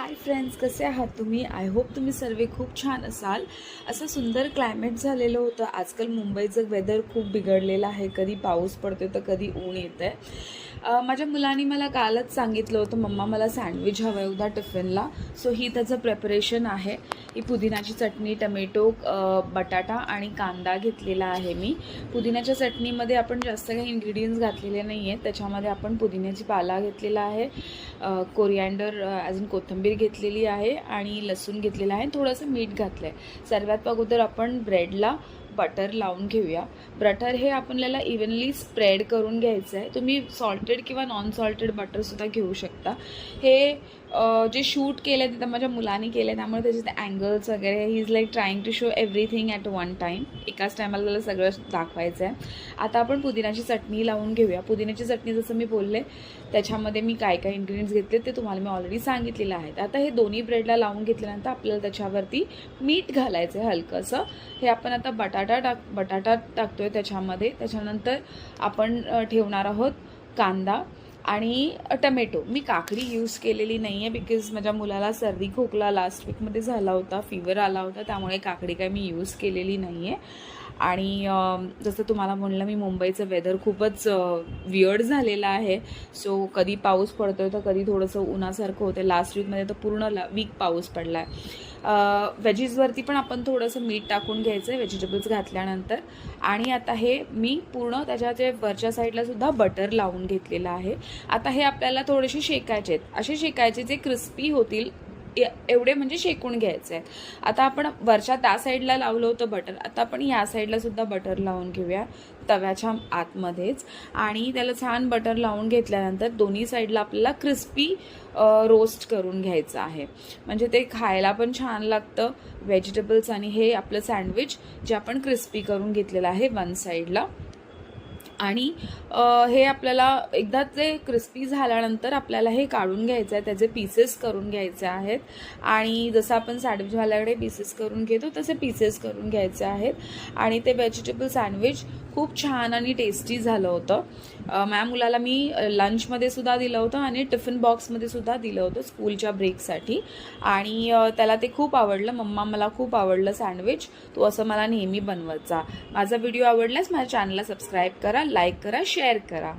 Hi friends, कसे आहात तुम्ही? आय होप तुम्ही सर्व खूप छान असाल. असं सुंदर क्लायमेट झालेलं होतं. आजकाल मुंबईचं वेदर खूप बिघडलेलं आहे. कधी पाऊस पडतोय तर कधी ऊन येतं आहे. माझ्या मुलांनी मला कालच सांगितलं होतं, मम्मा मला सँडविच हवं आहे उद्या टिफिनला. सो ही त्याचं प्रेपरेशन आहे. ही पुदिनाची चटणी, टमेटो, बटाटा आणि कांदा घेतलेला आहे मी. पुदिन्याच्या चटणीमध्ये आपण जास्त काही इन्ग्रेडियंट्स घातलेले नाही आहेत. त्याच्यामध्ये आपण पुदिन्याची पाला घेतलेला आहे, कोरिअँडर अजून कोथिंबीर घेतलेली आहे आणि लसूण घेतलेला आहे, थोडंसं मीठ घातलं आहे. सर्वात अगोदर आपण ब्रेडला बटर लावून घेऊया. बटर हे आपल्याला इव्हनली स्प्रेड करून घ्यायचं आहे. तुम्ही सॉल्टेड किंवा नॉन सॉल्टेड बटरसुद्धा घेऊ शकता. हे जे शूट केलं आहे तिथं माझ्या मुलांनी केलं आहे, त्यामुळे त्याचे अँगल्स वगैरे he is like trying to show everything at one time. एकाच टायमाला त्याला सगळं दाखवायचं आहे. आता आपण पुदिन्याची चटणी लावून घेऊया. पुदिन्याची चटणी जसं मी बोलले त्याच्यामध्ये मी काय काय इन्ग्रेडियंट्स घेतले ते तुम्हाला मी ऑलरेडी सांगितलेलं आहे. आता हे दोन्ही ब्रेडला लावून घेतल्यानंतर आपल्याला त्याच्यावरती मीठ घालायचं आहे हलकंसं. हे आपण आता बटाटा टाकतोय त्याच्यामध्ये. त्याच्यानंतर आपण ठेवणार आहोत कांदा आणि टमॅटो. मी काकडी यूज केलेली नाही आहे बिकॉज माझ्या मुलाला सर्दी खोकला लास्ट वीकमध्ये झाला होता, फीवर आला होता, त्यामुळे काकडी काय मी यूज केलेली नाही आहे. आणि जसं तुम्हाला म्हणलं मी, मुंबईचं वेदर खूपच वियर्ड झालेलं आहे. सो कधी पाऊस पडतो आहे तर कधी थोडंसं उन्हासारखं होतं. लास्ट वीकमध्ये तर पूर्ण वीक पाऊस पडला आहे. व्हेजीजवरती पण आपण थोडंसं मीठ टाकून घ्यायचं आहे व्हेजिटेबल्स घातल्यानंतर. आणि आता हे मी पूर्ण त्याच्या वरच्या साईडला सुद्धा बटर लावून घेतलेलं आहे. आता हे आपल्याला थोडेसे शेकायचे आहेत, असे शेकायचे जे क्रिस्पी होतील एवढे, म्हणजे शेकून घ्यायचे आहेत. आता आपण वरच्या त्या साईडला लावलं होतं बटर, आता आपण या साईडला सुद्धा बटर लावून घेऊया तव्याच्या आतमध्येच. आणि त्याला छान बटर लावून घेतल्यानंतर दोन्ही साईडला आपल्याला क्रिस्पी रोस्ट करून घ्यायचं आहे, म्हणजे ते खायला पण छान लागतं व्हेजिटेबल्स. आणि हे आपलं सँडविच जे आपण क्रिस्पी करून घेतलेलं आहे वन साईडला. आणि हे आपल्याला एकदा ते क्रिस्पी झाल्यानंतर आपल्याला हे काढून घ्यायचं आहे, त्याचे पीसेस करून घ्यायचे आहेत. आणि जसं आपण सँडविचवाल्याकडे पीसेस करून घेतो तसे पीसेस करून घ्यायचे आहेत. आणि ते व्हेजिटेबल सँडविच खूप छान आणि टेस्टी झालं होतं. माझ्या मुलाला मी लंचमध्ये सुद्धा दिलं होतं आणि टिफिन बॉक्समध्ये सुद्धा दिलं होतं स्कूलच्या ब्रेकसाठी. आणि त्याला ते खूप आवडलं. मम्मा मला खूप आवडलं सँडविच, तू असं मला नेहमी बनवत जा. माझा व्हिडिओ आवडल्यास माझ्या चॅनलला सबस्क्राईब करा, लाईक करा, शेअर करा.